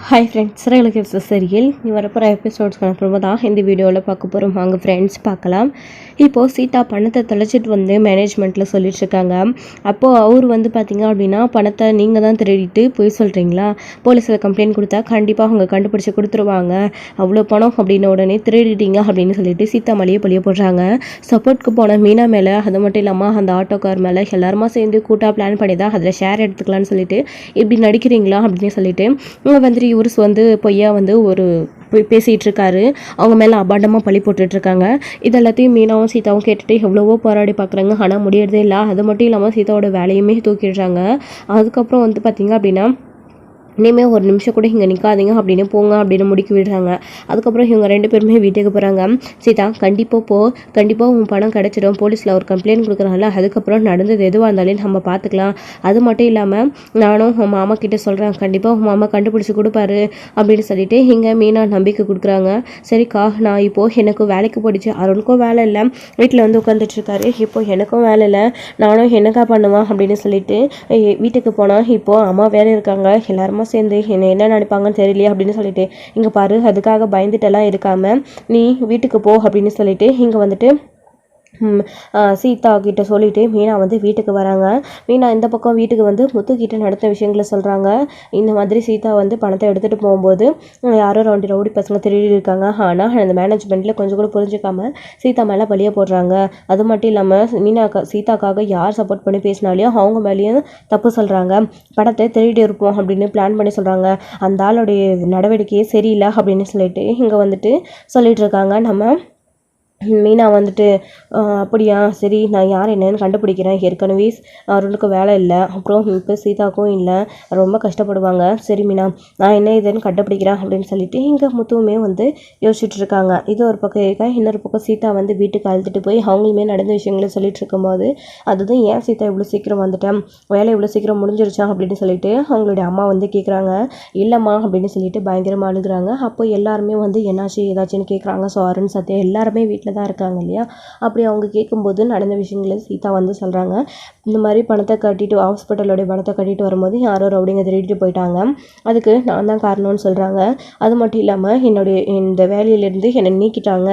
Hi friends, சிறைகளுக்கு சரியில் நீ வரப்போகிற எபிசோட்ஸ்க்கான promo தான் இந்த வீடியோவில் பார்க்க போகிறோம். வாங்க ஃப்ரெண்ட்ஸ் பார்க்கலாம். இப்போது சீதா பணத்தை தொலைச்சிட்டு வந்து மேனேஜ்மெண்ட்டில் சொல்லிட்டுருக்காங்க. அப்போது அவர் வந்து பார்த்திங்க அப்படின்னா, பணத்தை நீங்கள் தான் திருடிட்டு போய் சொல்கிறீங்களா, போலீஸில் கம்ப்ளைண்ட் கொடுத்தா கண்டிப்பாக அவங்க கண்டுபிடிச்சி கொடுத்துருவாங்க, அவ்வளோ பணம் அப்படின்ன உடனே திருடிட்டீங்க அப்படின்னு சொல்லிட்டு சீதா மேலேயே பழிய போடுறாங்க. சப்போர்ட்க்கு போன மீனா மேலே, அது மட்டும் இல்லாமல் அந்த ஆட்டோக்கார் மேலே எல்லாருமா சேர்ந்து கூட்டாக பிளான் பண்ணி தான் அதில் ஷேர் எடுத்துக்கலான்னு சொல்லிட்டு இப்படி நடிக்கிறீங்களா அப்படின்னு சொல்லிட்டு வந்துட்டு இவர் வந்து பொய்யா வந்து ஒரு பேசிகிட்டு இருக்காரு. அவங்க மேலே அபாண்டமாக பழி போட்டுட்ருக்காங்க. இது எல்லாத்தையும் மீனாவும் சீதாவும் கேட்டுட்டு எவ்வளவோ போராடி பார்க்குறாங்க, ஆனால் முடியறதே இல்லை. அது மட்டும் இல்லாமல் சீதாவோட வேலையுமே தூக்கிடுறாங்க. அதுக்கப்புறம் வந்து பார்த்திங்க அப்படின்னா, இனிமேல் ஒரு நிமிஷம் கூட இங்கே நிற்காதீங்க அப்படின்னு போங்க அப்படின்னு முடிக்க விடுறாங்க. அதுக்கப்புறம் இவங்க 2 பேருமே வீட்டுக்கு போகிறாங்க. சீதா கண்டிப்பாக உன் பணம் கிடச்சிடும், போலீஸில் ஒரு கம்ப்ளைண்ட் கொடுக்குறாங்கல்ல, அதுக்கப்புறம் நடந்தது எதுவாக இருந்தாலும் நம்ம பார்த்துக்கலாம். அது மட்டும் இல்லாமல் நானும் உன் மாமா கிட்டே சொல்கிறேன், கண்டிப்பாக உன் மாமா கண்டுபிடிச்சி கொடுப்பாரு அப்படின்னு சொல்லிட்டு இங்கே மீனா நம்பிக்கை கொடுக்குறாங்க. சரிக்கா, நான் இப்போது எனக்கு வேலைக்கு போயிடுச்சு, அருணுக்கும் வேலை இல்லை, வீட்டில் வந்து உட்காந்துட்ருக்காரு, இப்போது எனக்கும் வேலை இல்லை, நானும் என்னக்கா பண்ணுவேன் அப்படின்னு சொல்லிட்டு வீட்டுக்கு போனால் இப்போது அம்மா வேலை இருக்காங்க, எல்லாருமா சேர்ந்து என்ன நினைப்பாங்கன்னு தெரியலையே அப்படின்னு சொல்லிட்டு, இங்கே பாரு, அதுக்காக பயந்துட்டெல்லாம் இருக்காம நீ வீட்டுக்கு போ அப்படின்னு சொல்லிட்டு இங்கே வந்துட்டு சீதா கிட்ட சொல்லிட்டு மீனா வந்து வீட்டுக்கு வராங்க. மீனா இந்த பக்கம் வீட்டுக்கு வந்து முத்துக்கிட்ட நடத்த விஷயங்களை சொல்கிறாங்க. இந்த மாதிரி சீதா வந்து பணத்தை எடுத்துகிட்டு போகும்போது யாரோ ரவுடி பசங்க திருடி இருக்காங்க, ஆனால் அந்த மேனேஜ்மெண்ட்டில் கொஞ்சம் கூட புரிஞ்சுக்காம சீதா மேலே பழிய போடுறாங்க. அது மட்டும் இல்லாமல் சீதாக்காக யார் சப்போர்ட் பண்ணி பேசினாலையும் அவங்க மேலேயும் தப்பு சொல்கிறாங்க. பணத்தை திருடி இருப்போம் அப்படின்னு பிளான் பண்ணி சொல்கிறாங்க. அந்த ஆளுடைய நடவடிக்கையே சரியில்லை அப்படின்னு சொல்லிட்டு இங்கே வந்துட்டு சொல்லிட்டு இருக்காங்க. நம்ம மீனா வந்துட்டு அப்படியா, சரி, நான் யார் என்னன்னு கண்டுபிடிக்கிறேன், ஏற்கனவே அருளுக்கு வேலை இல்லை, அப்புறம் இப்போ சீதாக்கும் இல்லை, ரொம்ப கஷ்டப்படுவாங்க, சரி மீனா, நான் என்ன இதுன்னு கண்டுபிடிக்கிறேன் அப்படின்னு சொல்லிட்டு இங்கே முத்துவுமே வந்து யோசிச்சுட்டு இருக்காங்க. இது ஒரு பக்கம் இருக்க, இன்னொரு பக்கம் சீதா வந்து வீட்டுக்கு அழுத்துட்டு போய் அவங்களுமே நடந்த விஷயங்களை சொல்லிட்டு இருக்கும்போது, அதுதான் ஏன் சீதா இவ்வளோ சீக்கிரம் வந்துட்டேன், வேலை இவ்வளோ சீக்கிரம் முடிஞ்சிருச்சா அப்படின்னு சொல்லிட்டு அவங்களுடைய அம்மா வந்து கேட்குறாங்க. இல்லைம்மா அப்படின்னு சொல்லிட்டு பயங்கரமாக அழுகுறாங்க. அப்போ எல்லாருமே வந்து என்னாச்சு ஏதாச்சுன்னு கேட்குறாங்க. ஸோ அருண் சத்யா எல்லாருமே வீட்டில் தான் இருக்காங்க இல்லையா. அப்படி அவங்க கேட்கும்போது நடந்த விஷயங்களை சீதா வந்து சொல்கிறாங்க. இந்த மாதிரி பணத்தை கட்டிட்டு, ஹாஸ்பிட்டலோடைய பணத்தை கட்டிட்டு வரும்போது யாரோ ரவுடிங்க திருடிட்டு போயிட்டாங்க, அதுக்கு நான் தான் காரணம்னு சொல்கிறாங்க. அது மட்டும் இல்லாமல் இந்த வேலையிலேருந்து என்னை நீக்கிட்டாங்க,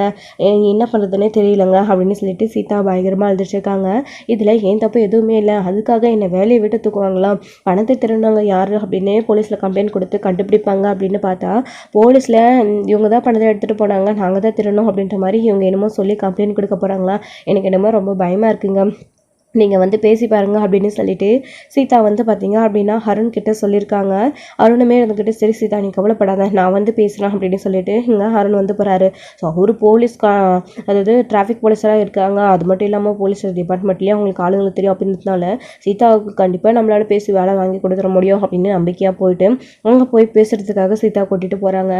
என்ன பண்ணுறதுனே தெரியலங்க அப்படின்னு சொல்லிட்டு சீதா பயங்கரமாக அழுதுட்டுருக்காங்க. இதில் ஏன் தப்பு எதுவுமே இல்லை, அதுக்காக என்னை வேலையை விட்டு தூக்குவாங்களாம், பணத்தை திருடினவங்க யார் அப்படின்னு போலீஸில் கம்ப்ளைண்ட் கொடுத்து கண்டுபிடிப்பாங்க அப்படின்னு பார்த்தா போலீஸில் இவங்க தான் பணத்தை எடுத்துகிட்டு போனாங்க, நாங்கள் தான் திருடணும் அப்படின்ற மாதிரி இவங்க என்னமோ சொல்லி கம்ப்ளைண்ட் கொடுக்க போகிறாங்களா. எனக்கு என்னமோ ரொம்ப பயமாக இருக்குங்க, நீங்கள் வந்து பேசி பாருங்கள் அப்படின்னு சொல்லிட்டு சீதா வந்து பார்த்தீங்க அப்படின்னா அருண் கிட்ட சொல்லியிருக்காங்க. அருணுமே இருந்துக்கிட்டு, சரி சீதா நீ கவலைப்படாத, நான் வந்து பேசுகிறேன் அப்படின்னு சொல்லிட்டு இங்கே அருண் வந்து போகிறாரு. ஸோ அவரு அதாவது டிராஃபிக் போலீஸராக இருக்காங்க, அது மட்டும் இல்லாமல் போலீஸ் டிபார்ட்மெண்ட்லேயே அவங்களுக்கு ஆளுங்களுக்கு தெரியும் அப்படின்றதுனால சீதாவுக்கு கண்டிப்பாக நம்மளால பேசி வேலை வாங்கி கொடுத்துட முடியும் அப்படின்னு நம்பிக்கையாக போயிட்டு அங்கே போய் பேசுகிறதுக்காக சீதா கூட்டிகிட்டு போகிறாங்க.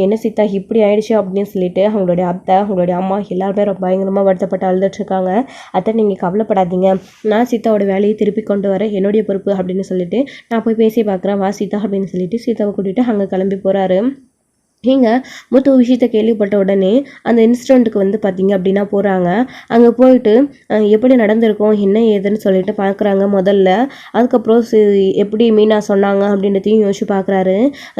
என்ன சீதா இப்படி ஆயிடுச்சு அப்படின்னு சொல்லிட்டு அவங்களுடைய அத்தை, அவங்களுடைய அம்மா எல்லாருமே ரொம்ப பயங்கரமாக வருத்தப்பட்டு அழுதுட்டுருக்காங்க. அத்தை நீங்கள் கவலைப்படாதீங்க, நான் சீதாவோட வேலையை திருப்பி கொண்டு வர என்னுடைய பொறுப்பு அப்படின்னு சொல்லிட்டு நான் போய் பேசி பார்க்குறேன், வா சீதா அப்படின்னு சொல்லிட்டு சீதாவை கூட்டிகிட்டு அங்கே கிளம்பி போகிறாரு. இங்கே முத்து விஷயத்தை கேள்விப்பட்ட உடனே அந்த இன்சிடெண்ட்டுக்கு வந்து பார்த்திங்க அப்படின்னா போகிறாங்க. அங்கே போயிட்டு எப்படி நடந்திருக்கும் என்ன ஏதுன்னு சொல்லிட்டு பார்க்குறாங்க முதல்ல. அதுக்கப்புறம் எப்படி மீனா சொன்னாங்க அப்படின்றதையும் யோசிச்சு பார்க்குறாரு.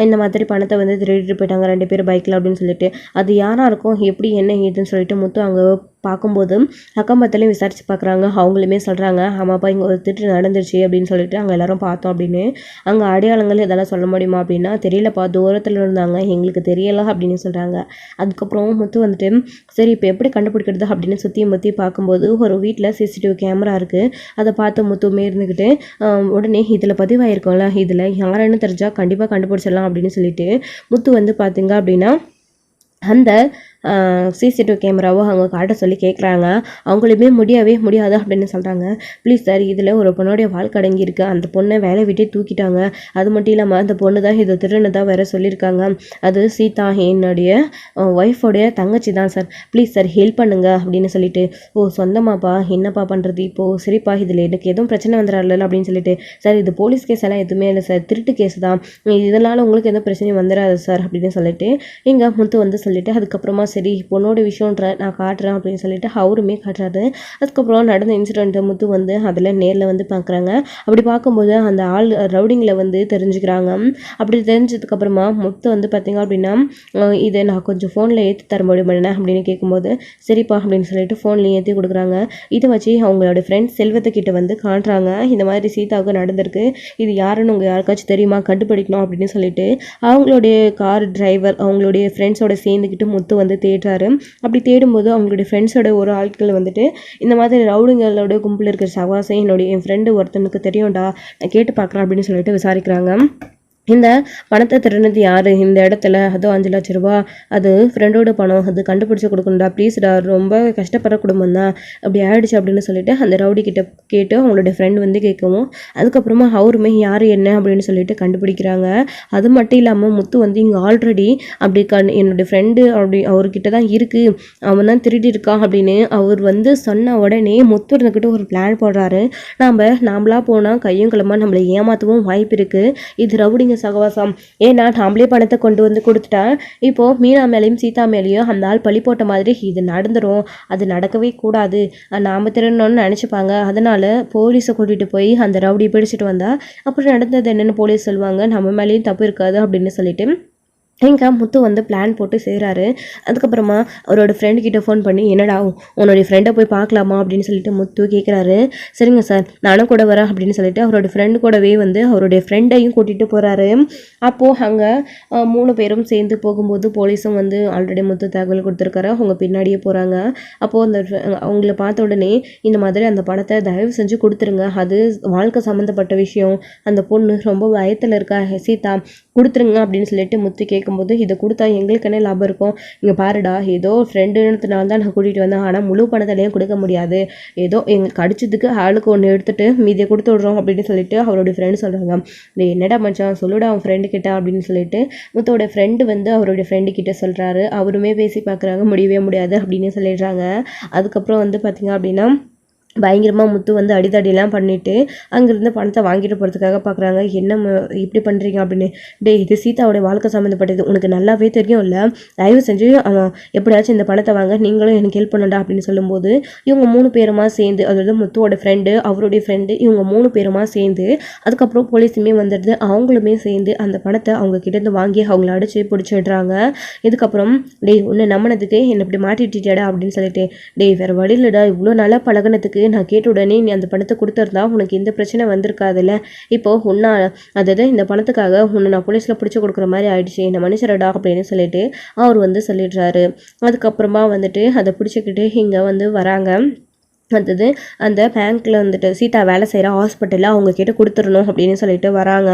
இந்த மாதிரி பணத்தை வந்து திருடிட்டு போயிட்டாங்க 2 பேர் பைக்கில் அப்படின்னு சொல்லிட்டு, அது யாராக இருக்கும், எப்படி என்ன ஏதுன்னு சொல்லிட்டு முத்து அங்கே பார்க்கும்போது அக்கம் பக்கத்துலேயும் விசாரித்து பார்க்குறாங்க. அவங்களுமே சொல்கிறாங்க, ஆமாப்பா இங்கே ஒரு திட்டு நடந்துருச்சு அப்படின்னு சொல்லிட்டு அங்கே எல்லாரும் பார்த்தோம் அப்படின்னு. அங்கே அடையாளங்கள் இதெல்லாம் சொல்ல முடியுமா அப்படின்னா, தெரியலப்பா, தூரத்தில் இருந்தாங்க, எங்களுக்கு தெரியலை அப்படின்னு சொல்கிறாங்க. அதுக்கப்புறம் முத்து வந்துட்டு, சரி இப்போ எப்படி கண்டுபிடிக்கிறது அப்படின்னு சுற்றி பார்க்கும்போது ஒரு வீட்டில் CCTV கேமரா இருக்குது. அதை பார்த்து முத்துமே இருந்துக்கிட்டு உடனே இதில் பதிவாயிருக்கோம்ல, இதில் யாருன்னு தெரிஞ்சால் கண்டிப்பாக கண்டுபிடிச்சிடலாம் அப்படின்னு சொல்லிட்டு முத்து வந்து பார்த்திங்க அப்படின்னா அந்த CCTV கேமராவோ அவங்க காட்ட சொல்லி கேட்குறாங்க. அவங்களுமே முடியாது அப்படின்னு சொல்கிறாங்க. ப்ளீஸ் சார், இதில் ஒரு பொண்ணுடைய வாழ்க்கை அடங்கியிருக்கு, அந்த பொண்ணை வேலை விட்டே தூக்கிட்டாங்க, அது மட்டும் இல்லாமல் அந்த பொண்ணு தான் இது திருநதாக வேற சொல்லியிருக்காங்க, அது சீதா என்னுடைய ஒய்ஃபோடைய தங்கச்சி தான் சார், ப்ளீஸ் சார் ஹெல்ப் பண்ணுங்க அப்படின்னு சொல்லிட்டு, ஓ சொந்தமாப்பா, என்னப்பா பண்ணுறது இப்போது, சரிப்பா இதில் எனக்கு எதுவும் பிரச்சனை வந்துடாதுல்ல அப்படின்னு சொல்லிட்டு, சார் இது போலீஸ் கேஸ் எல்லாம் எதுவுமே இல்லை சார், திருட்டு கேஸ் தான், இதனால் உங்களுக்கு எதுவும் பிரச்சனையும் வந்துடாது சார் அப்படின்னு சொல்லிட்டு இங்கே முத்து வந்து சொல்லிட்டு அதுக்கப்புறமா சரி பொண்ணோட விஷயன்ற நான் காட்டுறேன் அப்படின்னு சொல்லிட்டு அவருமே காட்டுறாரு. அதுக்கப்புறம் நடந்த இன்சிடென்ட்டை முத்து வந்து அதில் நேரில் வந்து பார்க்குறாங்க. அப்படி பார்க்கும்போது அந்த ஆள் ரவுடிங்கில் வந்து தெரிஞ்சுக்கிறாங்க. அப்படி தெரிஞ்சதுக்கப்புறமா முத்து வந்து பார்த்திங்க அப்படின்னா இதை நான் கொஞ்சம் ஃபோனில் ஏற்றி தர முடியுமா அப்படின்னு கேட்கும்போது சரிப்பா அப்படின்னு சொல்லிட்டு ஃபோன்லேயும் ஏற்றி கொடுக்குறாங்க. இதை வச்சு அவங்களோட ஃப்ரெண்ட்ஸ் செல்வத்துக்கிட்ட வந்து காட்டுறாங்க. இந்த மாதிரி சீதாவுக்கு நடந்திருக்கு, இது யாருன்னு உங்கள் யாருக்காச்சும் தெரியுமா, கண்டுபிடிக்கணும் அப்படின்னு சொல்லிட்டு அவங்களுடைய கார் டிரைவர் அவங்களுடைய ஃப்ரெண்ட்ஸோட சேர்ந்துக்கிட்டு முத்து வந்து தேடுறாரு. அப்படி தேடும்போது அவங்களுடைய ஃப்ரெண்ட்ஸோட ஒரு ஆட்கள் வந்துட்டு இந்த மாதிரி ரவுடிங்களோட கும்பல் இருக்கிற சவாசம் என் ஃப்ரெண்டு ஒருத்தனுக்கு தெரியும்டா, நான் கேட்டு பார்க்குறேன் அப்படின்னு சொல்லிட்டு விசாரிக்கிறாங்க. இந்த பணத்தை திருடினது யார் இந்த இடத்துல, அதுவும் 5 லட்ச ரூபா, அது ஃப்ரெண்டோட பணம், அது கண்டுபிடிச்சி கொடுக்கணும்டா ப்ளீஸ்டா, ரொம்ப கஷ்டப்படுற குடும்பம் தான், அப்படி ஆயிடுச்சு அப்படின்னு சொல்லிட்டு அந்த ரவுடி கிட்ட கேட்டு அவங்களுடைய ஃப்ரெண்ட் வந்து கேட்கவும் அதுக்கப்புறமா அவருமே யார் என்ன அப்படின்னு சொல்லிட்டு கண்டுபிடிக்கிறாங்க. அது மட்டும் இல்லாமல் முத்து வந்து இங்கே ஆல்ரெடி அப்படி என்னுடைய ஃப்ரெண்டு அப்படி அவர்கிட்ட தான் இருக்குது, அவன் தான் திருடி இருக்கான் அப்படின்னு அவர் வந்து சொன்ன உடனே முத்து இருந்துக்கிட்டு ஒரு பிளான் போடுறாரு. நாமளா போனால் கையும் கிளம்ப நம்மளை ஏமாற்றவும் வாய்ப்பு இருக்குது, இது ரவுடிங்க சகவாசம், ஏன்னா நாமளே பணத்தை கொண்டு வந்து கொடுத்துட்டா இப்போ மீனா மேலேயும் சீதா மேலேயும் அந்த ஆள் பழி போட்ட மாதிரி இது நடந்துரும், அது நடக்கவே கூடாது, நாம திருடணும்னு நினச்சிப்பாங்க, அதனால போலீஸை கூட்டிகிட்டு போய் அந்த ரவுடியை பிடிச்சிட்டு வந்தா அப்புறம் நடந்தது என்னென்னு போலீஸ் சொல்லுவாங்க, நம்ம மேலேயும் தப்பு இருக்காது அப்படின்னு சொல்லிட்டு எங்க முத்து வந்து பிளான் போட்டு செய்கிறாரு. அதுக்கப்புறமா அவரோட ஃப்ரெண்டுக்கிட்ட ஃபோன் பண்ணி என்னடா உன்னோடைய ஃப்ரெண்டை போய் பார்க்கலாமா அப்படின்னு சொல்லிட்டு முத்து கேட்குறாரு. சரிங்க சார் நானும் கூட வரேன் அப்படின்னு சொல்லிட்டு அவரோட ஃப்ரெண்டு கூடவே வந்து அவருடைய ஃப்ரெண்டையும் கூட்டிகிட்டு போகிறாரு. அப்போது அங்கே 3 பேரும் சேர்ந்து போகும்போது போலீஸும் வந்து ஆல்ரெடி முத்து தகவல் கொடுத்துருக்காரு, அவங்க பின்னாடியே போகிறாங்க. அப்போது அந்த அவங்கள பார்த்த உடனே இந்த மாதிரி அந்த பணத்தை தயவு செஞ்சு கொடுத்துருங்க, அது வாழ்க்கை சம்மந்தப்பட்ட விஷயம், அந்த பொண்ணு ரொம்ப பயத்தில் இருக்கா சீதா, கொடுத்துருங்க அப்படின்னு சொல்லிட்டு முத்து கேட்கும்போது இதை கொடுத்தா எங்களுக்கு என்ன லாபம் இருக்கும், இங்கே பாருடா ஏதோ ஃப்ரெண்டுனால தான் நான் கூட்டிகிட்டு வந்தேன், ஆனால் முழு பணத்திலையும் கொடுக்க முடியாது, ஏதோ எங்களுக்கு அடிச்சதுக்கு ஆளுக்கு ஒன்று எடுத்துட்டு மீதியை கொடுத்து விட்றோம் அப்படின்னு சொல்லிட்டு அவருடைய ஃப்ரெண்டு சொல்கிறாங்க. என்னடா மச்சான் சொல்லுடா அவன் ஃப்ரெண்டு கிட்ட அப்படின்னு சொல்லிட்டு முத்தோட ஃப்ரெண்டு வந்து அவருடைய ஃப்ரெண்டு கிட்ட சொல்கிறாரு. அவருமே பேசி பார்க்குறாங்க, முடியவே முடியாது அப்படின்னு சொல்லிடுறாங்க. அதுக்கப்புறம் வந்து பார்த்திங்க அப்படின்னா பயங்கரமாக முத்து வந்து அடிதடியெல்லாம் பண்ணிவிட்டு அங்கேருந்து பணத்தை வாங்கிட்டு போகிறதுக்காக பார்க்குறாங்க. என்ன இப்படி பண்ணுறீங்க அப்படின்னு, இது சீதாவோட வாழ்க்கை சம்மந்தப்பட்டது, உனக்கு நல்லாவே தெரியும் இல்லை, தயவு செஞ்சு அவன் எப்படியாச்சும் இந்த பணத்தை வாங்க, நீங்களும் எனக்கு ஹெல்ப் பண்ணண்டா அப்படின்னு சொல்லும்போது இவங்க 3 பேருமா சேர்ந்து, அதாவது முத்துவோட ஃப்ரெண்டு அவருடைய ஃப்ரெண்டு இவங்க 3 பேருமா சேர்ந்து அதுக்கப்புறம் போலீஸுமே வந்துடுது, அவங்களுமே சேர்ந்து அந்த பணத்தை அவங்க கிட்டேருந்து வாங்கி அவங்கள அடித்து பிடிச்சிடுறாங்க. இதுக்கப்புறம் உன்னை நம்பினதுக்கு என்னை இப்படி மாட்டிட்டியாடா அப்படின்னு சொல்லிட்டு, வேறு வழி இல்லைடா, இவ்வளோ நல்லா பழகினதுக்கு நான் கேட்ட உடனே நீ அந்த பணத்தை கொடுத்துருந்தா உனக்கு இந்த பிரச்சனை வந்திருக்காதுல்ல, இப்போ உன்னா அதாவது இந்த பணத்துக்காக உன்னை நான் போலீஸில் பிடிச்சி கொடுக்குற மாதிரி ஆயிடுச்சு, என்ன மனுஷரடா அப்படின்னு சொல்லிட்டு அவர் வந்து சொல்லிடுறாரு. அதுக்கப்புறமா வந்துட்டு அதை பிடிச்சிக்கிட்டு இங்கே வந்து வராங்க. அடுத்தது அந்த பேங்க்கில் வந்துட்டு சீதா வேலை செய்கிற ஹாஸ்பிட்டலில் அவங்க கிட்ட கொடுத்துடணும் அப்படின்னு சொல்லிட்டு வராங்க.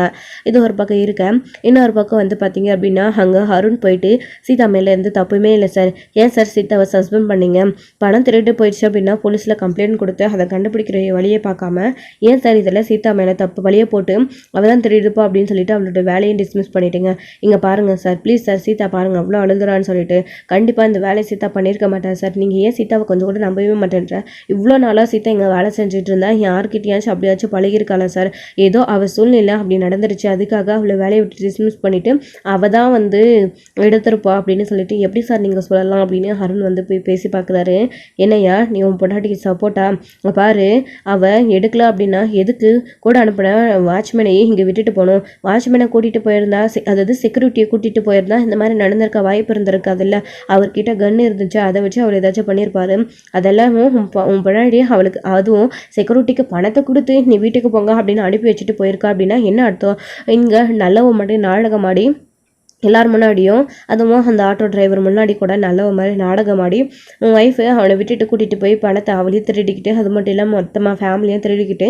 இது ஒரு பக்கம் இருக்க, இன்னொரு பக்கம் வந்து பார்த்தீங்க அப்படின்னா அங்கே அருண் போயிட்டு சீதா மேலே இருந்து தப்புமே இல்லை சார், ஏன் சார் சீதாவை சஸ்பெண்ட் பண்ணீங்க, பணம் திருட்டு போயிடுச்சு அப்படின்னா போலீஸில் கம்ப்ளைண்ட் கொடுத்து அதை கண்டுபிடிக்கிற வழியை பார்க்காம ஏன் சார் இதில் சீதா மேலே தப்பு வழியை போட்டு அவள் தான் திருடுப்பா அப்படின்னு சொல்லிட்டு அவளோட வேலையும் டிஸ்மிஸ் பண்ணிட்டீங்க, இங்கே பாருங்கள் சார் ப்ளீஸ் சார் சீதா பாருங்கள் அவ்வளோ அழுகுறான்னு சொல்லிட்டு, கண்டிப்பாக இந்த வேலையை சீதா பண்ணியிருக்க மாட்டேன் சார், நீங்கள் ஏன் சீதாவை கொஞ்சம் கூட நம்பவே மாட்டேன்ற, இவ்வளோ நாளாக சீதா இங்கே வேலை செஞ்சுட்டு இருந்தா யார்கிட்டயாச்சும் அப்படியாச்சும் பழகிருக்காளா சார், ஏதோ அவள் சூழ்நிலை அப்படி நடந்துருச்சு, அதுக்காக அவளை வேலையை விட்டு டிஸ்மிஸ் பண்ணிவிட்டு அவள் தான் வந்து எடுத்துருப்பா அப்படின்னு சொல்லிட்டு எப்படி சார் நீங்கள் சொல்லலாம் அப்படின்னு அருண் வந்து போய் பேசி பார்க்குறாரு. என்னையா நீ உன் பொண்டாட்டிக்கு சப்போர்ட்டா, பாரு அவள் எடுக்கல அப்படின்னா எதுக்கு கூட அனுப்பின வாட்ச்மேனையே இங்கே விட்டுட்டு போகணும், வாட்ச்மேனை கூட்டிகிட்டு போயிருந்தா அதாவது செக்யூரிட்டியை கூட்டிகிட்டு போயிருந்தா இந்த மாதிரி நடந்திருக்க வாய்ப்பு இருந்திருக்காது இல்லை, அவர்கிட்ட கன் இருந்துச்சு அதை வச்சு அவர் ஏதாச்சும் பண்ணியிருப்பாரு, அதெல்லாம் உன் பின்னாடி அவளுக்கு அதுவும் செக்யூரிட்டிக்கு பணத்தை கொடுத்து நீ வீட்டுக்கு போங்க அப்படின்னு அனுப்பி வச்சுட்டு போயிருக்கா அப்படின்னா என்ன அர்த்தம், இங்கே நல்லவ மட்டும் நாடகமாடி எல்லார் முன்னாடியும் அதுவும் அந்த ஆட்டோ டிரைவர் முன்னாடி கூட நல்ல மாதிரி நாடகம் ஆடி உன் ஒய்ஃபு அவனை விட்டுட்டு கூட்டிகிட்டு போய் பணத்தை அவளையும் திருடிக்கிட்டு அது மட்டும் இல்லாமல் மொத்தமாக ஃபேமிலியும் திருடிக்கிட்டு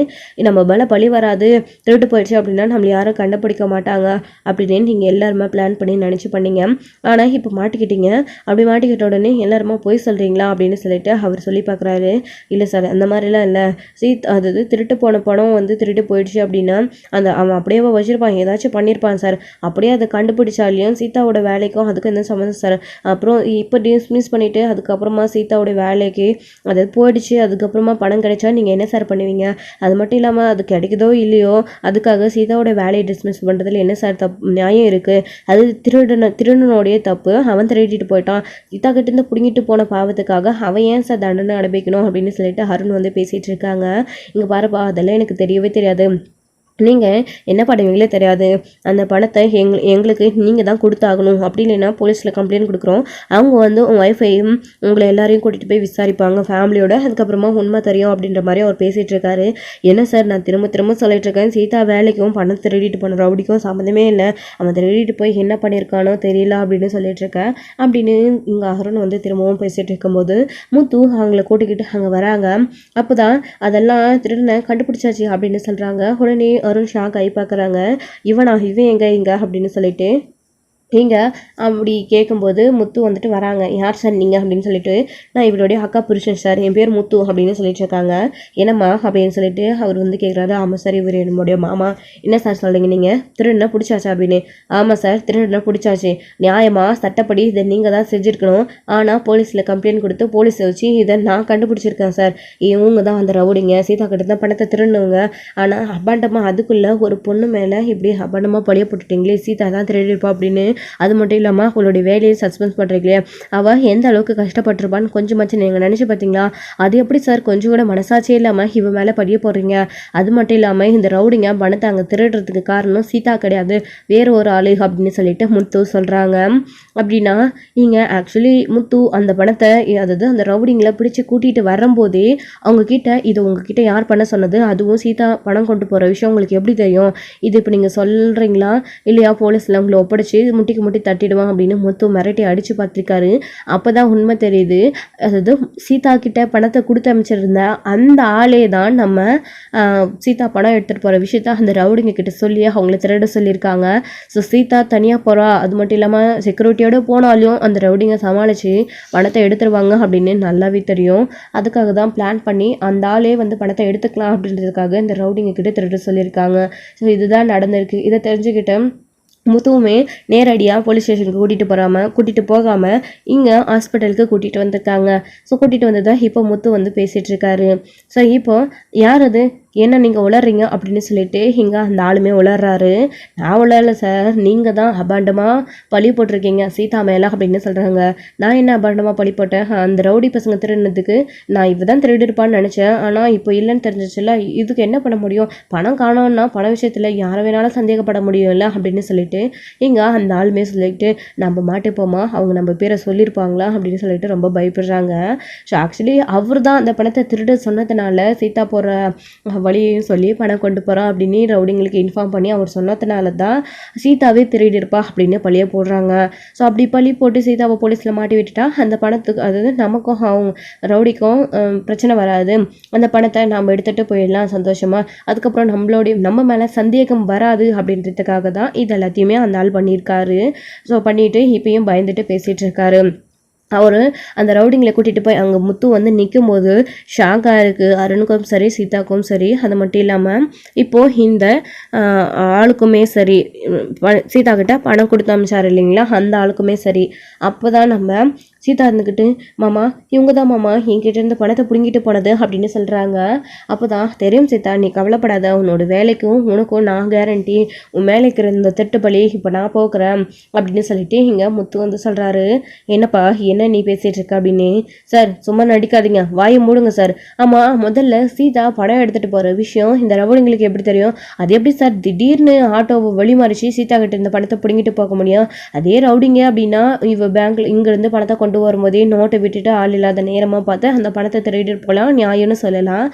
நம்ம மேலே பழி வராது, திருட்டு போயிடுச்சு அப்படின்னா நம்மளை யாரும் கண்டுபிடிக்க மாட்டாங்க அப்படின்னு நீங்கள் எல்லாருமே பிளான் பண்ணி நினச்சி பண்ணீங்க, ஆனால் இப்போ மாட்டிக்கிட்டீங்க, அப்படி மாட்டிக்கிட்ட உடனே எல்லாருமா போய் சொல்கிறீங்களா அப்படின்னு சொல்லிட்டு அவர் சொல்லி பார்க்குறாரு. இல்லை சார் அந்த மாதிரிலாம் இல்லை, அதாவது திருட்டு போன பணம் வந்து திருட்டு போயிடுச்சு அப்படின்னா அந்த அவன் அப்படியே வச்சுருப்பான் ஏதாச்சும் பண்ணியிருப்பான் சார், அப்படியே அதை கண்டுபிடிச்சா சொல்லியும் சீதாவோட வேலைக்கும் அதுக்கு எந்த சம்மந்தம் சார். அப்புறம் இப்போ டிஸ்மிஸ் பண்ணிவிட்டு அதுக்கப்புறமா சீதாவோட வேலைக்கு அது போயிடுச்சு, அதுக்கப்புறமா பணம் கிடைச்சா நீங்கள் என்ன சார் பண்ணுவீங்க? அது மட்டும் இல்லாமல் அது கிடைக்குதோ இல்லையோ அதுக்காக சீதாவோட வேலையை டிஸ்மிஸ் பண்ணுறதுல என்ன சார் நியாயம் இருக்குது? அது திருடனுடைய தப்பு, அவன் திருடிட்டு போயிட்டான். சீதா கிட்டேருந்து பிடுங்கிட்டு போன பாவத்துக்காக அவன் ஏன் சார் தண்டனை அனுபவிக்கணும் அப்படின்னு சொல்லிட்டு அருண் வந்து பேசிகிட்டு இருக்காங்க. இங்கே பாருப்பா, அதெல்லாம் எனக்கு தெரியவே தெரியாது, நீங்கள் என்ன பண்ணுவீங்களே தெரியாது, அந்த பணத்தை எங்களுக்கு நீங்கள் தான் கொடுத்தாகணும், அப்படி இல்லைன்னா போலீஸில் கம்ப்ளைண்ட் கொடுக்குறோம். அவங்க வந்து உங்கள் ஒய்ஃபையும் உங்களை எல்லாரையும் கூட்டிகிட்டு போய் விசாரிப்பாங்க ஃபேமிலியோட, அதுக்கப்புறமா உண்மை தெரியும் அப்படின்ற மாதிரி அவர் பேசிகிட்டு இருக்காரு. என்ன சார் நான் திரும்ப திரும்ப சொல்லிட்டு இருக்கேன், சீதா வேலைக்கும் பணம் திருடிட்டு போன ரவுடிக்கும் சம்மந்தமே இல்லை, அவன் திருடிட்டு போய் என்ன பண்ணியிருக்கானோ தெரியல அப்படின்னு சொல்லிட்டு இருக்கேன் அப்படின்னு இங்கே அருண் வந்து திரும்பவும் பேசிகிட்டு இருக்கும்போது முத்து அவங்கள கூட்டிக்கிட்டு அங்கே வராங்க. அப்போ தான் அதெல்லாம் திருடனை கண்டுபிடிச்சாச்சு அப்படின்னு சொல்கிறாங்க. உடனே அருண் ஷாக் ஆகி பார்க்குறாங்க. இவன் எங்க அப்படின்னு சொல்லிட்டு இங்கே அப்படி கேட்கும்போது முத்து வந்துட்டு வராங்க. யார் சார் நீங்கள் அப்படின்னு சொல்லிட்டு, நான் இவருடைய அக்கா புருஷன் சார், என் பேர் முத்து அப்படின்னு சொல்லிட்டு இருக்காங்க. என்னம்மா அப்படின்னு சொல்லிட்டு அவர் வந்து கேட்குறாரு. ஆமாம் சார், இவர் என்னுடைய மாமா. என்ன சார் சொல்கிறீங்க நீங்கள், திருடனை பிடிச்சாச்சா அப்படின்னு? ஆமாம் சார், திருடனை பிடிச்சாச்சு, நியாயமாக சட்டப்படி இதை நீங்கள் தான் செஞ்சுருக்கணும், ஆனால் போலீஸில் கம்ப்ளைண்ட் கொடுத்து போலீஸை வச்சு இதை நான் கண்டுபிடிச்சிருக்கேன் சார், இவங்க தான் அந்த ரவுடிங்க, சீதா கிட்ட தான் பணத்தை திருடுனவங்க. ஆனால் அபாண்டமாக அதுக்குள்ளே ஒரு பொண்ணு மேலே இப்படி அபாண்டமாக பழிய போட்டுட்டீங்களே, சீதா தான் திருடிப்பா அப்படின்னு. அது மட்டும் இல்லாமல் அவளுடைய வேலையை சஸ்பென்ஸ் பண்ணுறீங்களே, அவள் எந்த அளவுக்கு கஷ்டப்பட்டிருப்பான்னு கொஞ்சமாச்சும் நீங்கள் நினச்சி பார்த்தீங்களா? அது எப்படி சார் கொஞ்சம் கூட மனசாட்சியே இல்லாமல் இவன் மேலே படிய போடுறீங்க? அது மட்டும் இல்லாமல் இந்த ரவுடிங்க பணத்தை அங்கே திருடுறதுக்கு காரணம் சீதா கிடையாது, வேறு ஒரு ஆளு அப்படின்னு சொல்லிட்டு முத்து சொல்கிறாங்க. அப்படின்னா நீங்கள் ஆக்சுவலி முத்து அந்த பணத்தை, அதாவது அந்த ரவுடிங்களை பிடிச்சி கூட்டிகிட்டு வரும்போதே அவங்கக்கிட்ட இது உங்ககிட்ட யார் பண்ண சொன்னது, அதுவும் சீதா பணம் கொண்டு போகிற விஷயம் உங்களுக்கு எப்படி தெரியும்? இது இப்போ நீங்கள் சொல்கிறீங்களா இல்லையா? போலீஸில் உங்களை ஒப்படைச்சி முட்டி தட்டிடுவான் அப்படின்னு முத்து மிரட்டி அடித்து பார்த்துருக்காரு. அப்போ தான் உண்மை தெரியுது, அதாவது சீதா கிட்ட பணத்தை கொடுத்து அமைச்சிருந்த அந்த ஆளே தான் நம்ம சீதா பணம் எடுத்துகிட்டு போகிற விஷயத்த அந்த ரவுடிங்க கிட்ட சொல்லி அவங்கள திருட சொல்லியிருக்காங்க. ஸோ சீதா தனியாக போகிறா, அது மட்டும் இல்லாமல் செக்யூரிட்டியோடு போனாலும் அந்த ரவுடிங்க சமாளித்து பணத்தை எடுத்துருவாங்க அப்படின்னு நல்லாவே தெரியும். அதுக்காக தான் பிளான் பண்ணி அந்த ஆளே வந்து பணத்தை எடுத்துக்கலாம் அப்படின்றதுக்காக இந்த ரவுடிங்க கிட்ட திருட சொல்லியிருக்காங்க. ஸோ இதுதான் நடந்திருக்கு. இதை தெரிஞ்சுக்கிட்ட முத்துவுமே நேரடியாக போலீஸ் ஸ்டேஷனுக்கு கூட்டிகிட்டு போகாமல் இங்கே ஹாஸ்பிட்டலுக்கு கூட்டிகிட்டு வந்திருக்காங்க. ஸோ கூட்டிகிட்டு வந்ததை இப்போ முத்து வந்து பேசிகிட்டு இருக்காரு. ஸோ இப்போ யார் அது, என்ன நீங்கள் உளறீங்க அப்படின்னு சொல்லிட்டு இங்கே அந்த ஆளுமே உளறாரு. நான் உளரல சார், நீங்கள் தான் அபாண்டமாக பழி போட்டிருக்கீங்க சீதா மேலே அப்படின்னு சொல்கிறாங்க. நான் என்ன அபாண்டமாக பழி போட்டேன்? அந்த ரவுடி பசங்க திருடினதுக்கு நான் இவ தான் திருடிருப்பான்னு நினச்சேன், ஆனால் இப்போ இல்லைன்னு தெரிஞ்சிச்சுல, இதுக்கு என்ன பண்ண முடியும்? பணம் காணோன்னா பண விஷயத்தில் யாரை வேணாலும் சந்தேகப்பட முடியும்ல அப்படின்னு சொல்லிட்டு இங்கே அந்த ஆளுமே சொல்லிட்டு நம்ம மாட்டிப்போமா, அவங்க நம்ம பேரை சொல்லியிருப்பாங்களா அப்படின்னு சொல்லிட்டு ரொம்ப பயப்படுறாங்க. ஸோ ஆக்சுவலி அவர் தான் அந்த பணத்தை திருட சொன்னதுனால சீதா போகிற வழியையும் சொல்லி பணம் கொண்டு போகிறான் அப்படின்னு ரவுடிங்களுக்கு இன்ஃபார்ம் பண்ணி அவர் சொன்னதுனால தான் சீதாவே திருடிருப்பா அப்படின்னு பழிய போடுறாங்க. ஸோ அப்படி பழி போட்டு சீதாவை போலீஸில் மாட்டி விட்டுட்டா அந்த பணத்துக்கு, அதாவது நமக்கும் அவங்க ரவுடிக்கும் பிரச்சனை வராது, அந்த பணத்தை நாம் எடுத்துகிட்டு போயிடலாம் சந்தோஷமாக, அதுக்கப்புறம் நம்ம மேலே சந்தேகம் வராது அப்படின்றதுக்காக தான் இது எல்லாத்தையுமே அந்த ஆள் பண்ணியிருக்காரு. ஸோ பண்ணிட்டு இப்பயும் பயந்துட்டு பேசிகிட்டு இருக்காரு. அவர் அந்த ரவுடிங்களை கூட்டிகிட்டு போய் அங்கே முத்து வந்து நிற்கும் போது ஷாக்காக இருக்குது அருணுக்கும் சரி சீதாக்கும் சரி. அது மட்டும் இல்லாமல் இப்போது இந்த ஆளுக்குமே சரி, சீதா கிட்ட பணம் கொடுத்து அமிச்சார் இல்லைங்களா, அந்த ஆளுக்குமே சரி. அப்போ தான் நம்ம சீதா இருந்துக்கிட்டு, மாமா இவங்க தான் மாமா என்கிட்டேருந்து பணத்தை பிடுங்கிட்டு போனது அப்படின்னு சொல்கிறாங்க. அப்போ தான் தெரியும் சீதா, நீ கவலைப்படாத, உன்னோட வேலைக்கும் உனக்கும் நான் கேரண்டி, உன் மேலே இருக்கிற இந்த திட்டுப்பலி இப்போ நான் போக்குறேன் அப்படின்னு சொல்லிட்டு இங்கே முத்து வந்து சொல்கிறாரு. என்னப்பா என்ன நீ பேசிகிட்டு இருக்க அப்படின்னு. சார் சும்மா நடிக்காதீங்க, வாயை மூடுங்க சார். ஆமாம், முதல்ல சீதா பணம் எடுத்துகிட்டு போகிற விஷயம் இந்த ரவுடிங்களுக்கு எப்படி தெரியும்? அது எப்படி சார் திடீர்னு ஆட்டோவை வழிமறிச்சு சீதா கிட்ட இந்த பணத்தை பிடுங்கிட்டு போக முடியும்? அதே ரவுடிங்க அப்படின்னா இவ பேங்க்ல இங்கேருந்து பணத்தை கொண்டு வரும்போதே நோட்டை விட்டுட்டு ஆள் இல்லாத நேரமாக பார்த்து அந்த பணத்தை திருடிட்டு போகலாம், நியாயம்னு சொல்லலாம்.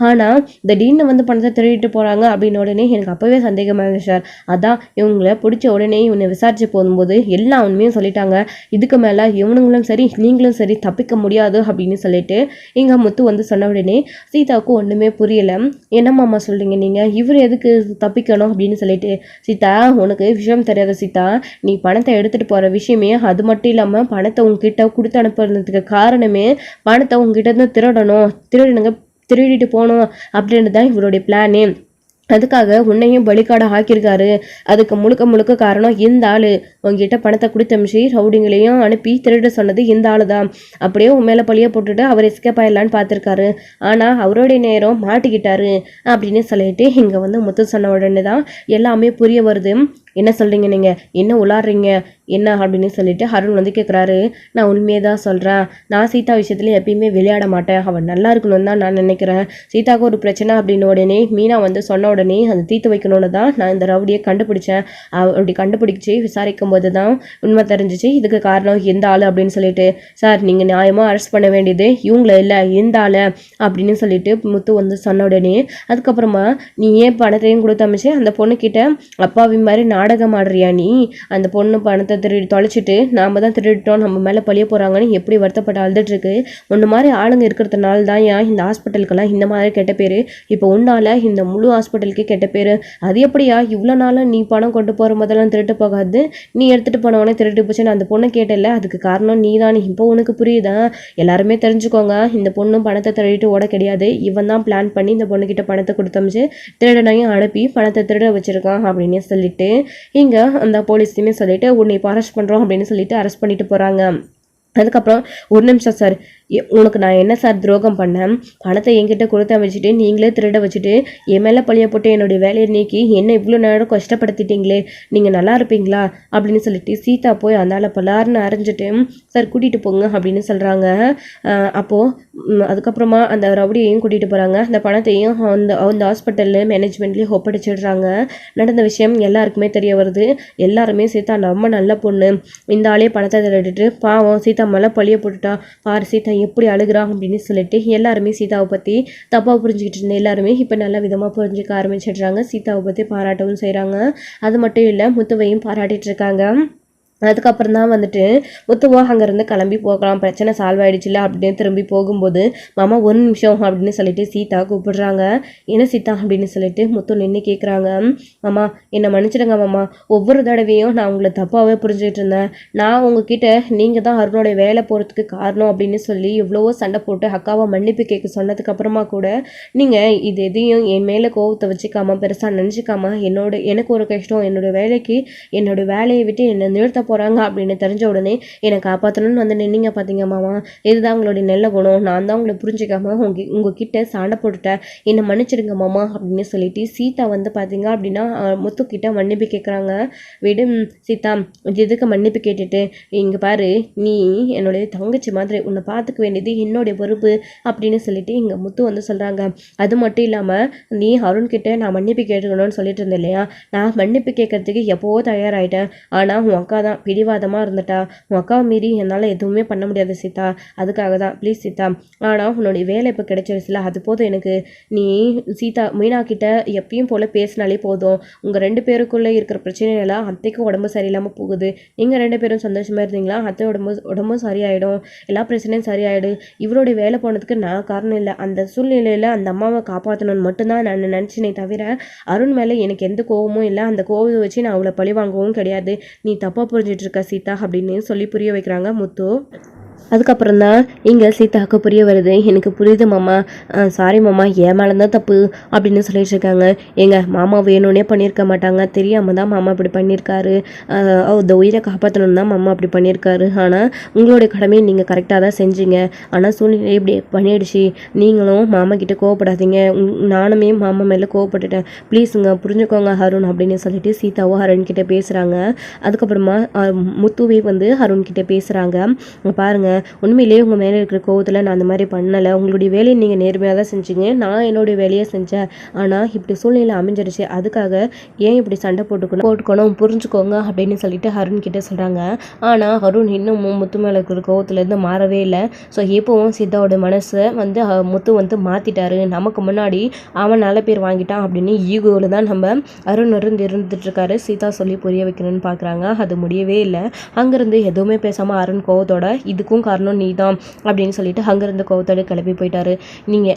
ஆனால் திடீர்னு வந்து பணத்தை திருடிட்டு போகிறாங்க அப்படின்னு உடனே எனக்கு அப்போவே சந்தேகமாக இருந்துச்சு சார். அதான் இவங்களை பிடிச்ச உடனே இவனை விசாரிச்சு போகும்போது எல்லா உண்மையும் சொல்லிட்டாங்க. இதுக்கு மேலே இவனுங்களும் சரி நீங்களும் சரி தப்பிக்க முடியாது அப்படின்னு சொல்லிட்டு எங்கள் முத்து வந்து சொன்ன உடனே சீதாவுக்கு ஒன்றுமே புரியலை. என்னம்மாம்மா சொல்கிறீங்க நீங்கள், இவர் எதுக்கு தப்பிக்கணும் அப்படின்னு சொல்லிட்டு. சீதா உனக்கு விஷயம் தெரியாத சீதா, நீ பணத்தை எடுத்துகிட்டு போகிற விஷயமே, அது மட்டும் இல்லாமல் பணத்தை உங்ககிட்ட கொடுத்து அனுப்புறதுக்கு காரணமே பணத்தை உங்ககிட்ட இருந்து திருடிட்டு போகணும் அப்படின்றது தான் இவருடைய பிளானே. அதுக்காக உன்னையும் பலிக்காட ஆக்கியிருக்காரு. அதுக்கு முழுக்க காரணம் இந்த ஆள். உங்ககிட்ட பணத்தை கொடுத்து அமிச்சு ரவுடிங்களையும் அனுப்பி திருட சொன்னது இந்த ஆளு தான். அப்படியே உன் மேலே பழிய போட்டுட்டு அவர் எஸ்கேப் ஆயிடலான்னு பார்த்துருக்காரு. ஆனால் அவருடைய நேரம் மாட்டிக்கிட்டாரு அப்படின்னு சொல்லிட்டு இங்கே வந்து முத்து சொன்ன உடனே தான் எல்லாமே புரிய வருது. என்ன சொல்கிறீங்க நீங்கள், என்ன உளாடுறீங்க என்ன அப்படின்னு சொல்லிட்டு அருண் வந்து கேட்குறாரு. நான் உண்மையை தான் சொல்கிறேன். நான் சீதா விஷயத்தில் எப்பயுமே விளையாட மாட்டேன். அவன் நல்லா இருக்கணும்னு தான் நான் நினைக்கிறேன். சீதாவுக்கு ஒரு பிரச்சனை அப்படின்னு உடனே மீனா வந்து சொன்ன உடனே அதை தீர்த்து வைக்கணும்னு தான் நான் இந்த ரவுடியை கண்டுபிடிச்சேன். அப்படி கண்டுபிடிச்சி விசாரிக்கும் போது தான் உண்மை தெரிஞ்சிச்சு இதுக்கு காரணம் எந்த ஆள் அப்படின்னு சொல்லிட்டு. சார் நீங்கள் நியாயமாக அரெஸ்ட் பண்ண வேண்டியது இவங்கள இல்லை எந்த ஆள் அப்படின்னு சொல்லிட்டு முத்து வந்து சொன்ன உடனே அதுக்கப்புறமா நீ ஏன் பணத்தையும் கொடுத்து அமைச்சு அந்த பொண்ணுக்கிட்ட அப்பாவி மாதிரி நாடகம் ஆடுறியா நீ? அந்த பொண்ணு பணத்தை திருடி தொலைச்சிட்டு நாம தான் திருடிட்டோம் நம்ம மேலே பழிய போகிறாங்கன்னு எப்படி வருத்தப்பட்டு அழுதுட்டு இருக்கு. ஒன்று மாதிரி ஆளுங்க இருக்கிறதுனால தான் ஏன் இந்த ஹாஸ்பிட்டலுக்கெல்லாம் இந்த மாதிரி கெட்ட பேர். இப்போ உன்னால இந்த முழு ஹாஸ்பிட்டலுக்கு கெட்ட பேர். அது எப்படியா இவ்வளோ நாளாக நீ பணம் கொண்டு போகிற முதல்ல திருட்டு போகாது, நீ எடுத்துகிட்டு போனவனே திருட்டு போச்சுன்னு அந்த பொண்ணை கேட்டல, அதுக்கு காரணம் நீ தான். இப்போ உனக்கு புரியுதா? எல்லாருமே தெரிஞ்சுக்கோங்க, இந்த பொண்ணும் பணத்தை திருடிட்டு ஓட கிடையாது. இவன் தான் பிளான் பண்ணி இந்த பொண்ணுக்கிட்ட பணத்தை கொடுத்தமிச்சு திருடனையும் அனுப்பி பணத்தை திருட வச்சிருக்கான் அப்படின்னு சொல்லிட்டு இங்கே அந்த போலீஸ்லையுமே சொல்லிட்டு உன்னை இப்போ அரெஸ்ட் பண்ணுறோம் அப்படின்னு சொல்லிட்டு அரெஸ்ட் பண்ணிட்டு போகிறாங்க. அதுக்கப்புறம் ஒரு நிமிஷம் சார், உனக்கு நான் என்ன சார் துரோகம் பண்ணேன்? பணத்தை என்கிட்ட கொடுத்த வச்சுட்டு நீங்களே திருட வச்சுட்டு என் மேலே பழிய போட்டு என்னுடைய வேலையை நீக்கி என்ன இவ்வளோ நேரம் கஷ்டப்படுத்திட்டீங்களே, நீங்கள் நல்லா இருப்பீங்களா அப்படின்னு சொல்லிட்டு சீதா போய் அதனால் பலார்னு அரைஞ்சிட்டு சார் கூட்டிகிட்டு போங்க அப்படின்னு சொல்கிறாங்க. அப்போது அதுக்கப்புறமா அந்த ரவுடியையும் கூட்டிகிட்டு போகிறாங்க. அந்த பணத்தையும் அந்த ஹாஸ்பிட்டலில் மேனேஜ்மெண்ட்லேயும் ஒப்படைச்சிடுறாங்க. நடந்த விஷயம் எல்லாருக்குமே தெரிய வருது. எல்லாருமே சீதா நம்ம நல்ல பொண்ணு, இந்த ஆளே பணத்தை திருடிட்டு பாவம் சீதா மேலே பழிய போட்டுட்டா, பாரு சீதா எப்படி அழுகிறான் அப்படின்னு சொல்லிட்டு எல்லாருமே சீதாவை பற்றி தப்பாக புரிஞ்சுக்கிட்டு இருந்த எல்லாருமே இப்போ நல்ல விதமாக புரிஞ்சுக்க ஆரம்பிச்சிடுறாங்க. சீதாவை பற்றி பாராட்டவும் செய்கிறாங்க. அது மட்டும் இல்லை முத்துவையும் பாராட்டிட்டு இருக்காங்க. அதுக்கப்புறம் தான் வந்துட்டு முத்துவா அங்கேருந்து கிளம்பி போகலாம், பிரச்சனை சால்வ் ஆகிடுச்சுல அப்படின்னு திரும்பி போகும்போது மாமா ஒரு நிமிஷம் அப்படின்னு சொல்லிட்டு சீதா கூப்பிடுறாங்க. என்ன சீதா அப்படின்னு சொல்லிட்டு முத்து நின்று கேட்குறாங்க. மாமா என்னை மன்னிச்சிடுங்க மாமா, ஒவ்வொரு தடவையும் நான் உங்களை தப்பாகவே புரிஞ்சுக்கிட்டு இருந்தேன். நான் உங்ககிட்ட நீங்கள் தான் அருணோடைய வேலை போகிறதுக்கு காரணம் அப்படின்னு சொல்லி எவ்வளவோ சண்டை போட்டு அக்காவை மன்னிப்பு கேட்க சொன்னதுக்கு அப்புறமா கூட நீங்கள் இது எதையும் என் மேலே கோவத்தை வச்சுக்காம பெருசாக நினச்சிக்காம எனக்கு ஒரு கஷ்டம், என்னோட வேலையை விட்டு என்னை நிறுத்த போகிறாங்க அப்படின்னு தெரிஞ்ச உடனே என்னை காப்பாற்றணும்னு வந்து நின்னீங்க பார்த்தீங்க மாமா, இதுதான் உங்களுடைய நல்ல குணம். நான் தான் உங்களை புரிஞ்சிக்காம உங்ககிட்ட சண்டை போட்டுட்டேன், என்னை மன்னிச்சிடுங்க மாமா அப்படின்னு சொல்லிட்டு சீதா வந்து பார்த்தீங்க அப்படின்னா முத்துக்கிட்ட மன்னிப்பு கேட்குறாங்க. விடு சீதா, எதுக்கு மன்னிப்பு கேட்டுட்டு, இங்கே பாரு நீ என்னுடைய தங்கச்சி மாதிரி, உன்னை பார்த்துக்க வேண்டியது என்னுடைய பொறுப்பு அப்படின்னு சொல்லிட்டு இங்கே முத்து வந்து சொல்கிறாங்க. அது மட்டும் இல்லாமல் நீ அருண்கிட்ட நான் மன்னிப்பு கேட்டுக்கணும்னு சொல்லிட்டு இருந்தேன் இல்லையா, நான் மன்னிப்பு கேட்கறதுக்கு எப்போவோ தயாராகிட்டேன். ஆனால் உன் அக்கா தான் பிடிவாதமாக இருந்துட்டா, உன் அக்காவை மீறி என்னால் எதுவுமே பண்ண முடியாது சீதா, அதுக்காக தான் ப்ளீஸ் சீதா. ஆனால் உன்னுடைய வேலை இப்போ கிடைச்சிருச்சுல, அது போதும் எனக்கு. நீ சீதா மீனா கிட்ட எப்பயும் போல் பேசினாலே போதும். உங்கள் 2 பேருக்குள்ளே இருக்கிற பிரச்சனையெல்லாம் அத்தைக்கும் உடம்பு சரியில்லாமல் போகுது. நீங்கள் 2 பேரும் சந்தோஷமாக இருந்தீங்களா, அத்தை உடம்பும் சரியாயிடும், எல்லா பிரச்சனையும் சரியாயிடும். இவருடைய வேலை போனதுக்கு நான் காரணம் இல்லை. அந்த சூழ்நிலையில் அந்த அம்மாவை காப்பாற்றணும்னு மட்டும்தான் நான் நினச்சினே தவிர அருண் மேலே எனக்கு எந்த கோபமும் இல்லை. அந்த கோபத்தை வச்சு நான் அவளை பழி வாங்கவும் கிடையாது. நீ தப்பாக புரிஞ்சிட்டு இருக்க சீதா அப்படின்னு சொல்லி புரிய வைக்கிறாங்க முத்து. அதுக்கப்புறம் தான் இங்கே சீதாவுக்கு புரிய வருது. எனக்கு புரியுது மாமா, சாரி மாமா, என் மேலே தான் தப்பு அப்படின்னு சொல்லிட்டு இருக்காங்க. எங்கள் மாமா வேணும்னே பண்ணியிருக்க மாட்டாங்க, தெரியாமல் தான் மாமா இப்படி பண்ணியிருக்காரு, இந்த உயிரை காப்பாற்றணும் தான் மாமா அப்படி பண்ணியிருக்காரு. ஆனால் உங்களுடைய கடமையை நீங்கள் கரெக்டாக தான் செஞ்சீங்க. ஆனால் சூழ்நிலை இப்படி பண்ணிடுச்சு. நீங்களும் மாமா கிட்டே கோவப்படாதீங்க, நானுமே மாமா மேலே கோவப்பட்டுட்டேன், ப்ளீஸுங்க புரிஞ்சுக்கோங்க அருண் அப்படின்னு சொல்லிட்டு சீதாவும் அருண் கிட்டே பேசுகிறாங்க. அதுக்கப்புறமா முத்துவே வந்து அருண் கிட்டே பேசுகிறாங்க. பாருங்கள், உண்மையிலேயே உங்கள் மேலே இருக்கிற கோவத்தில் நான் அந்த மாதிரி பண்ணலை, உங்களுடைய வேலையை நீங்கள் நேர்மையாக தான் செஞ்சீங்க, நான் என்னுடைய வேலையை செஞ்சேன். ஆனால் இப்படி சூழ்நிலை அமைஞ்சிருச்சு, அதுக்காக ஏன் இப்படி சண்டை போட்டுக்கணும் புரிஞ்சுக்கோங்க அப்படின்னு சொல்லிட்டு அருண் கிட்டே சொல்கிறாங்க. ஆனால் அருண் இன்னமும் முத்து மேலே இருக்கிற கோவத்துலேருந்து மாறவே இல்லை. ஸோ எப்போவும் சீதாவோட மனசை வந்து முத்து வந்து மாற்றிட்டாரு. நமக்கு முன்னாடி அவன் நல்ல பேர் வாங்கிட்டான் அப்படின்னு ஈகோவில் தான் நம்ம அருண் இருந்துட்டுருக்காரு. சீதா சொல்லி புரிய வைக்கணும்னு பார்க்குறாங்க, அது முடியவே இல்லை. அங்கேருந்து எதுவுமே பேசாமல் அருண் கோவத்தோட இதுக்கும் காரணம் நீ தான் அப்படின்னு சொல்லிட்டு அங்கேருந்து கோவத்தோடு கிளப்பி போயிட்டாரு.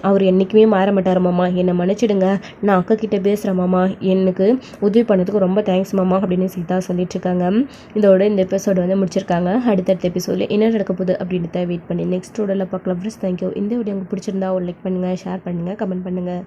அவர் என்றைக்குமே மாற மாட்டார் மாமா, என்னை மன்னிச்சிடுங்க, நான் அக்கா கிட்டே பேசுகிறேன் மாமா, எனக்கு உதவி பண்ணதுக்கு ரொம்ப தேங்க்ஸ் மாமா அப்படின்னு சீதா சொல்லிட்டு இருக்காங்க. இதோட இந்த எபிசோடு வந்து முடிச்சிருக்காங்க. அடுத்தடுத்த எபிசோடில் என்ன நடக்க போகுது அப்படின்றத வெயிட் பண்ணி நெக்ஸ்ட் வீடியோவில் பார்க்கலாம் ஃப்ரெண்ட்ஸ். தேங்க்யூ. இந்த வீடியோ உங்களுக்கு பிடிச்சிருந்தா ஒரு லைக் பண்ணுங்கள், ஷேர் பண்ணுங்கள், கமெண்ட் பண்ணுங்கள்.